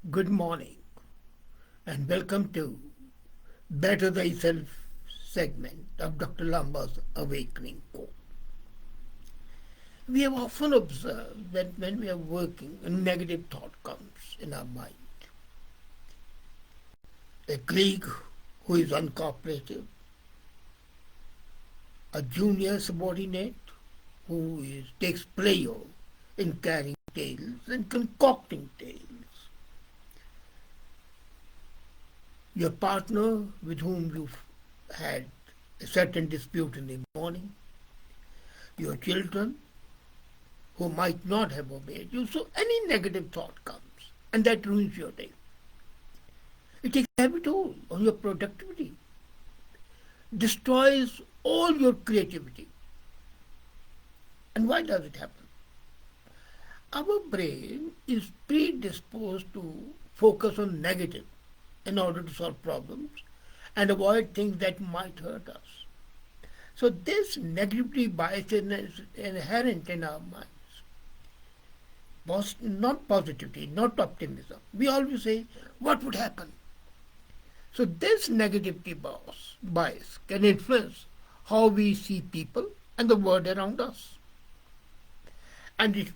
Good morning and welcome to Better Thyself segment of Dr. Lamba's Awakening Call. We have often observed that when we are working, a negative thought comes in our mind. A colleague who is uncooperative, a junior subordinate takes pleasure in carrying tales and concocting tales, your partner with whom you've had a certain dispute in the morning, your children who might not have obeyed you. So any negative thought comes and that ruins your day. It takes a heavy toll on your productivity, destroys all your creativity. And why does it happen? Our brain is predisposed to focus on negative in order to solve problems and avoid things that might hurt us. So this negativity bias is inherent in our minds. Not positivity, not optimism. We always say, what would happen? So this negativity bias can influence how we see people and the world around us. And it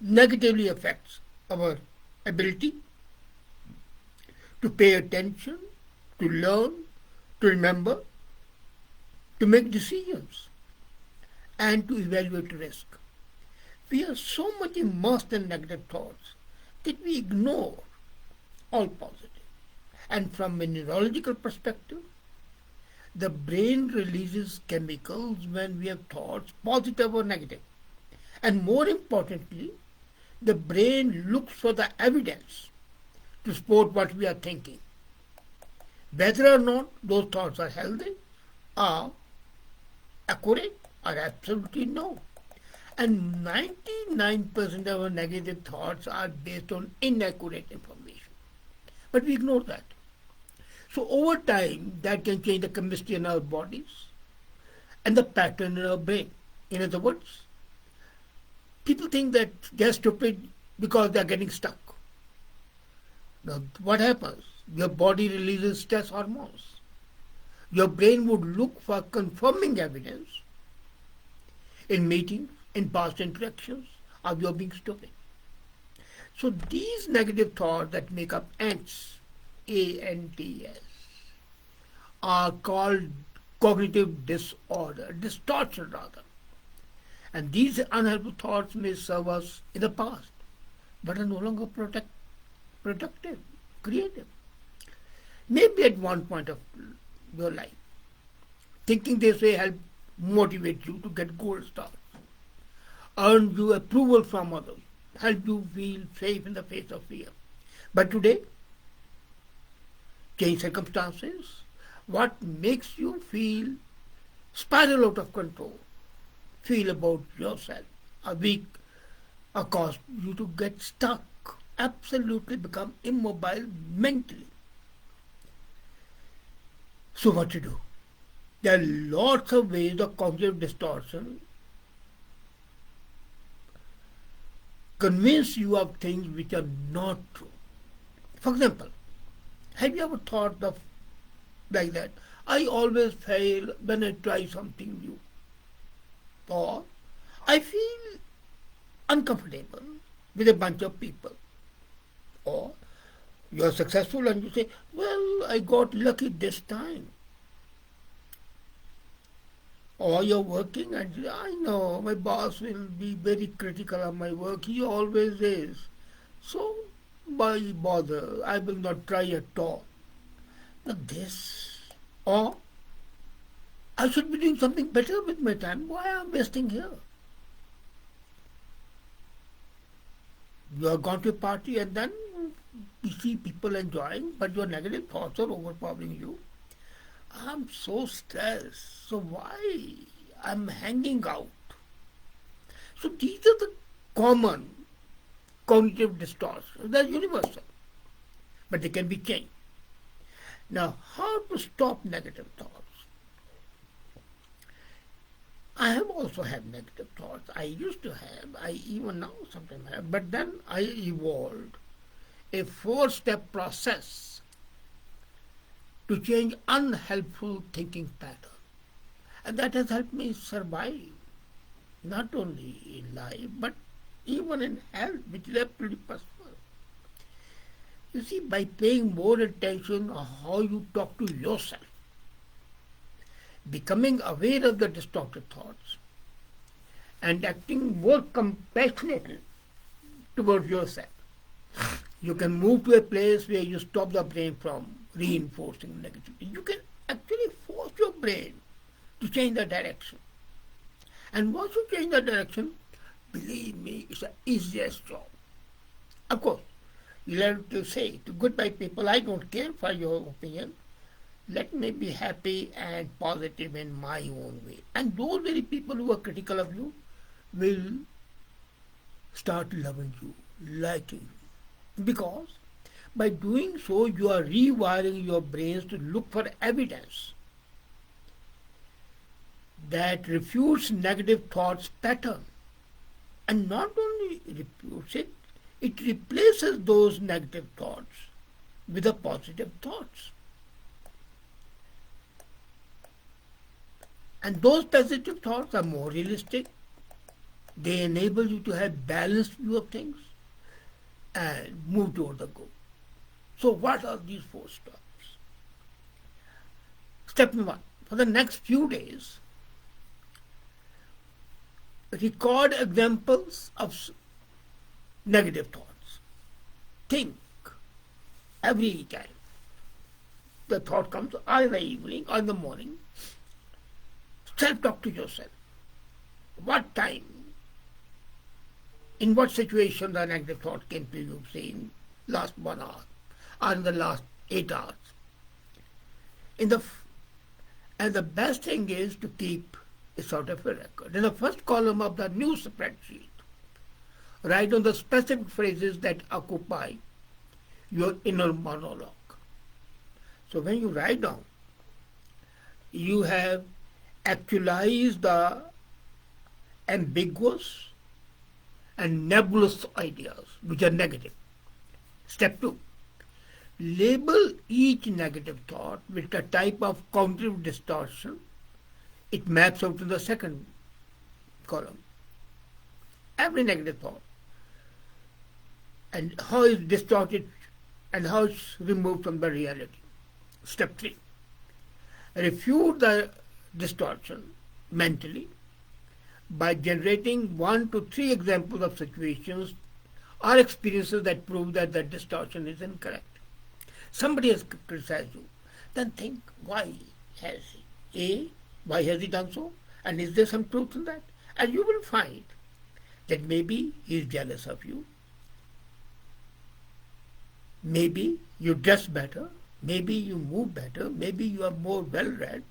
negatively affects our ability to pay attention, to learn, to remember, to make decisions, and to evaluate risk. We are so much immersed in negative thoughts that we ignore all positive. And from a neurological perspective, the brain releases chemicals when we have thoughts, positive or negative. And more importantly, the brain looks for the evidence to support what we are thinking. Whether or not those thoughts are healthy, are accurate, or absolutely no. And 99% of our negative thoughts are based on inaccurate information. But we ignore that. So over time, that can change the chemistry in our bodies and the pattern in our brain. In other words, people think that they're stupid because they're getting stuck. Now, what happens? Your body releases stress hormones. Your brain would look for confirming evidence in meetings, in past interactions, of your being stupid. So these negative thoughts that make up ants, ANTS, are called cognitive disorder, distortion rather. And these unhelpful thoughts may serve us in the past, but are no longer productive, creative. Maybe at one point of your life, thinking this way helped motivate you to get gold stars, earn you approval from others, help you feel safe in the face of fear. But today, change circumstances, what makes you feel spiral out of control, feel about yourself, a weak, cause you to get stuck, absolutely become immobile mentally. So what to do? There are lots of ways of cognitive distortion convince you of things which are not true. For example, have you ever thought of like that? I always fail when I try something new. Or I feel uncomfortable with a bunch of people. Or you are successful and you say, well, I got lucky this time. Or you're working and you say, I know my boss will be very critical of my work. He always is. So why bother? I will not try at all. Now this. Or I should be doing something better with my time. Why am I wasting here? You are gone to a party and then you see people enjoying, but your negative thoughts are overpowering you. I'm so stressed. So why I'm hanging out? So these are the common cognitive distortions. They're universal, but they can be changed. Now, how to stop negative thoughts? I have also had negative thoughts. I used to have. I even now sometimes have. But then I evolved a four-step process to change unhelpful thinking pattern. And that has helped me survive, not only in life, but even in health, which is absolutely personal. You see, by paying more attention on how you talk to yourself, becoming aware of the distorted thoughts, and acting more compassionately towards yourself, you can move to a place where you stop the brain from reinforcing negativity. You can actually force your brain to change the direction. And once you change the direction, believe me, it's the easiest job. Of course, you'll have to say to goodbye people, I don't care for your opinion. Let me be happy and positive in my own way. And those very people who are critical of you will start loving you, liking you. Because by doing so, you are rewiring your brains to look for evidence that refutes negative thoughts pattern. And not only refutes it, it replaces those negative thoughts with the positive thoughts. And those positive thoughts are more realistic. They enable you to have balanced view of things and move toward the goal. So what are these four steps? Step number one, for the next few days, record examples of negative thoughts. Think every time the thought comes, either in the evening or in the morning. Self-talk to yourself. What time, in what situation the negative thought came to you, say in last 1 hour or in the last 8 hours. And the best thing is to keep a sort of a record. In the first column of the new spreadsheet, write on the specific phrases that occupy your inner monologue. So when you write down, you have actualized the ambiguous and nebulous ideas which are negative. Step 2. Label each negative thought with a type of cognitive distortion. It maps out to the second column. Every negative thought and how it's distorted and how it's removed from the reality. Step 3. Refute the distortion mentally by generating 1 to 3 examples of situations or experiences that prove that the distortion is incorrect. Somebody has criticized you. Then think, why has he done so? And is there some truth in that? And you will find that maybe he is jealous of you. Maybe you dress better. Maybe you move better. Maybe you are more well-read.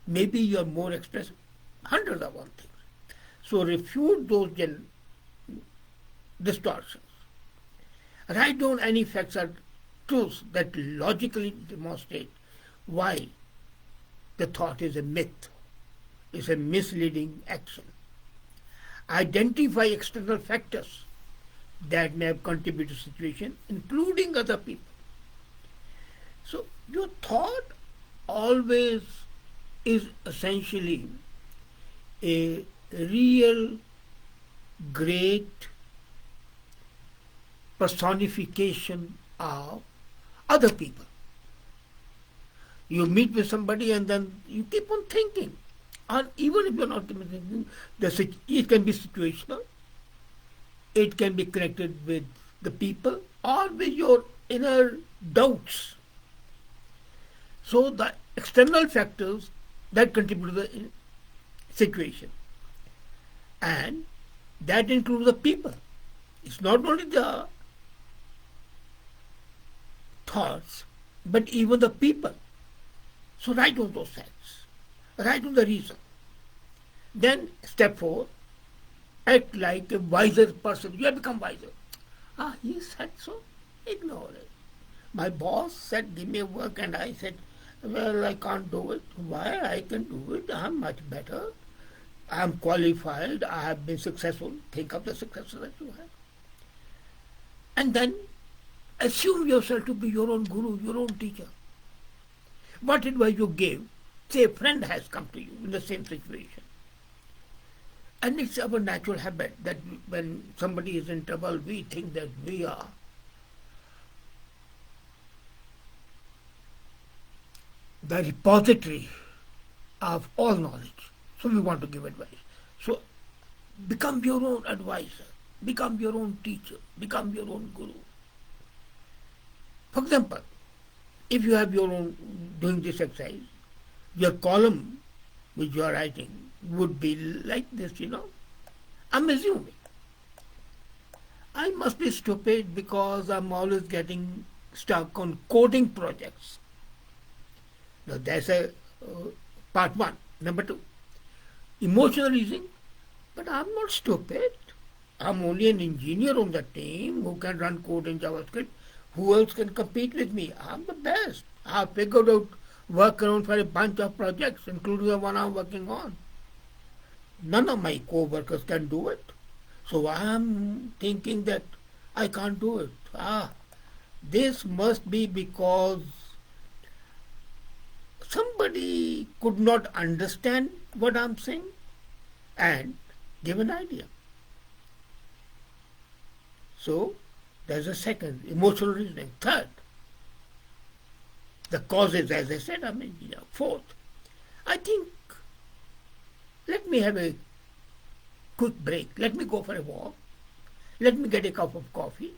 Maybe you are more expressive. Hundreds of other things. So refute those distortions. Write down any facts or truths that logically demonstrate why the thought is a myth, is a misleading action. Identify external factors that may have contributed to the situation, including other people. So your thought always is essentially a real great personification of other people. You meet with somebody and then you keep on thinking. Or even if you're not thinking, it can be situational, it can be connected with the people or with your inner doubts. So the external factors that contribute to the situation. And that includes the people. It's not only the thoughts, but even the people. So write down those facts. Write down the reason. Then step 4, act like a wiser person. You have become wiser. He said so. Ignore it. My boss said, give me work, and I said, well, I can't do it. Why? I can do it. I'm much better. I'm qualified. I have been successful. Think of the success that you have. And then Assume yourself to be your own guru, your own teacher. What advice you give, say a friend has come to you in the same situation. And it's our natural habit that when somebody is in trouble, we think that we are the repository of all knowledge. So we want to give advice. So become your own advisor, become your own teacher, become your own guru. For example, if you have your own doing this exercise, your column which you are writing would be like this, I'm assuming. I must be stupid because I'm always getting stuck on coding projects. Now that's a part one. Number two, emotional reasoning. But I'm not stupid. I'm only an engineer on the team who can run code in JavaScript. Who else can compete with me? I'm the best. I've figured out workaround for a bunch of projects, including the one I'm working on. None of my co-workers can do it. So I'm thinking that I can't do it. This must be because somebody could not understand what I'm saying and give an idea. So there's a second, emotional reasoning. Third, the causes, as I said, fourth, I think, let me have a quick break. Let me go for a walk. Let me get a cup of coffee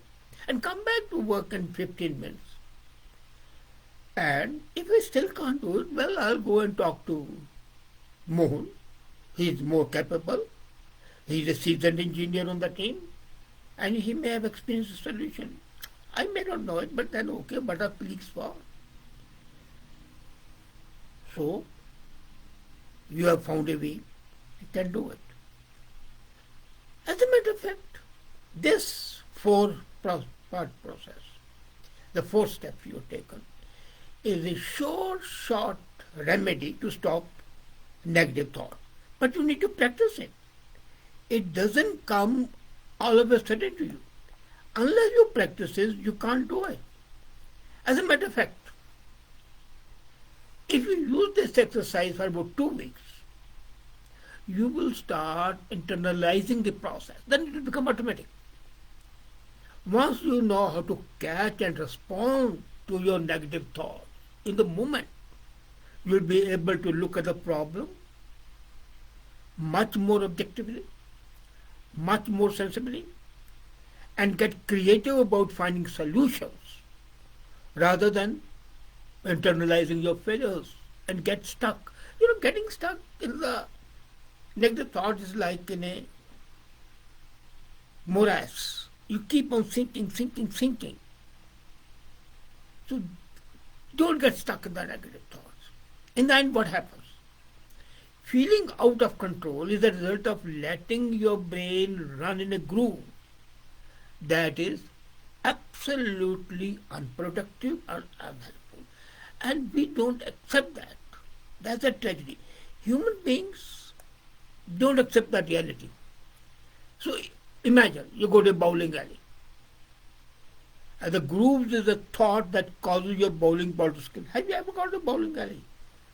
and come back to work in 15 minutes. And if I still can't do it, well, I'll go and talk to Mohan. He's more capable. He's a seasoned engineer on the team. And he may have experienced a solution. I may not know it, but then okay, what are colleagues for? So, you have found a way. You can do it. As a matter of fact, this four-part process, the 4 steps you have taken, is a short remedy to stop negative thought. But you need to practice it. It doesn't come all of a sudden to you. Unless you practice it, you can't do it. As a matter of fact, if you use this exercise for about 2 weeks, you will start internalizing the process. Then it will become automatic. Once you know how to catch and respond to your negative thoughts in the moment, you will be able to look at the problem much more objectively, much more sensibly, and get creative about finding solutions rather than internalizing your failures and get stuck. Getting stuck in the negative thought is like in a morass. You keep on sinking. So don't get stuck in the negative thoughts. In the end, what happens? Feeling out of control is a result of letting your brain run in a groove that is absolutely unproductive and unhelpful. And we don't accept that. That's a tragedy. Human beings don't accept that reality. So imagine you go to a bowling alley. And the grooves is a thought that causes your bowling ball to spin. Have you ever gone to a bowling alley?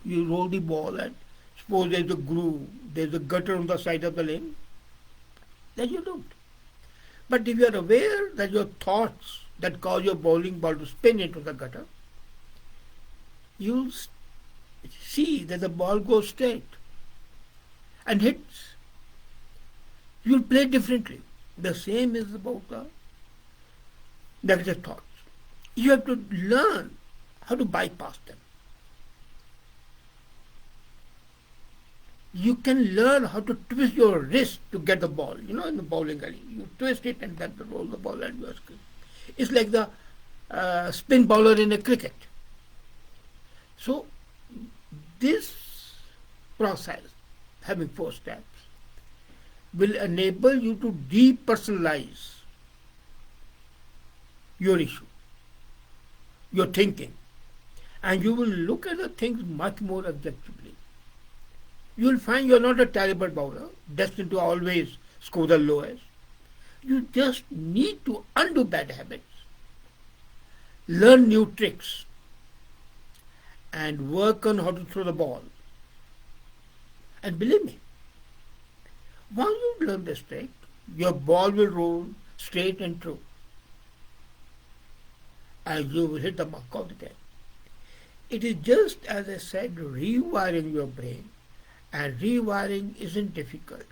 You roll the ball and suppose there's a groove, there's a gutter on the side of the lane. Then you don't. But if you are aware that your thoughts that cause your bowling ball to spin into the gutter, you'll see that the ball goes straight and hits. You'll play differently. The same is about the negative thoughts. You have to learn how to bypass them. You can learn how to twist your wrist to get the ball. In the bowling alley, you twist it and then roll the ball and you are screen. It's like the spin bowler in a cricket. So this process, having 4 steps, will enable you to depersonalize your issue, your thinking, and you will look at the things much more objectively. You will find you are not a terrible bowler, destined to always score the lowest. You just need to undo bad habits learn new tricks, and work on how to throw the ball. And believe me, once you learn this trick, your ball will roll straight and true, and you will hit the mark all the time. It is just as I said, rewiring your brain, and rewiring isn't difficult.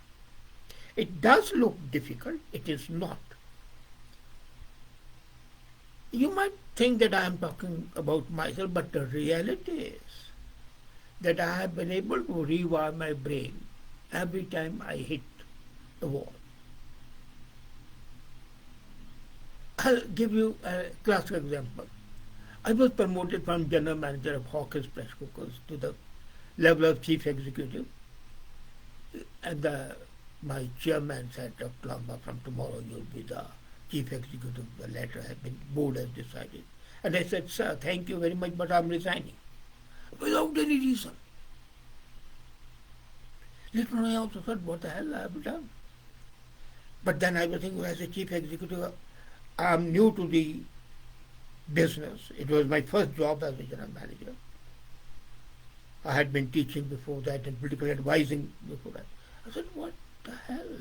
It does look difficult, it is not. You might think that I am talking about myself, but the reality is that I have been able to rewire my brain every time I hit the wall. I'll give you a classic example. I was promoted from general manager of Hawkins Press Cookers to the level of chief executive, and my chairman said, Dr. Lamba, from tomorrow you'll be the chief executive. The letter has been, board has decided. And I said, sir, thank you very much, but I'm resigning. Without any reason. Later on I also thought, what the hell have I done? But then I was thinking, as a chief executive, I'm new to the business. It was my first job as a general manager. I had been teaching before that and political advising before that. I said, what the hell?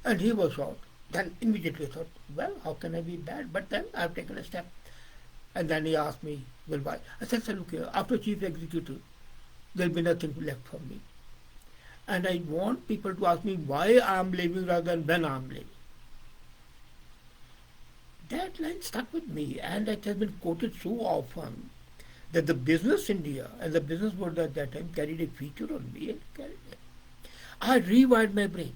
And he was shocked. Then immediately thought, well, how can I be bad? But then I've taken a step. And then he asked me, well, why? I said, look here, after chief executive, there'll be nothing left for me. And I want people to ask me why I'm leaving rather than when I'm leaving. That line stuck with me, and it has been quoted so often that the business India and the business world at that time carried a feature on me and carried it. I rewired my brain,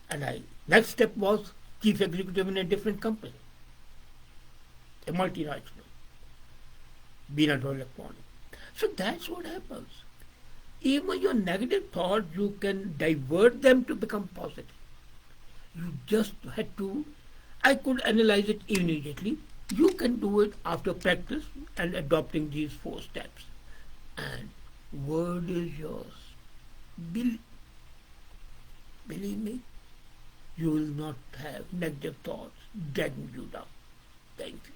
and next step was chief executive in a different company, a multinational, Beanut Electronic. So that's what happens. Even your negative thoughts, you can divert them to become positive. You just had to, I could analyze it immediately. You can do it after practice and adopting these 4 steps. And word is yours. Believe me, you will not have negative thoughts dragging you down. Thank you.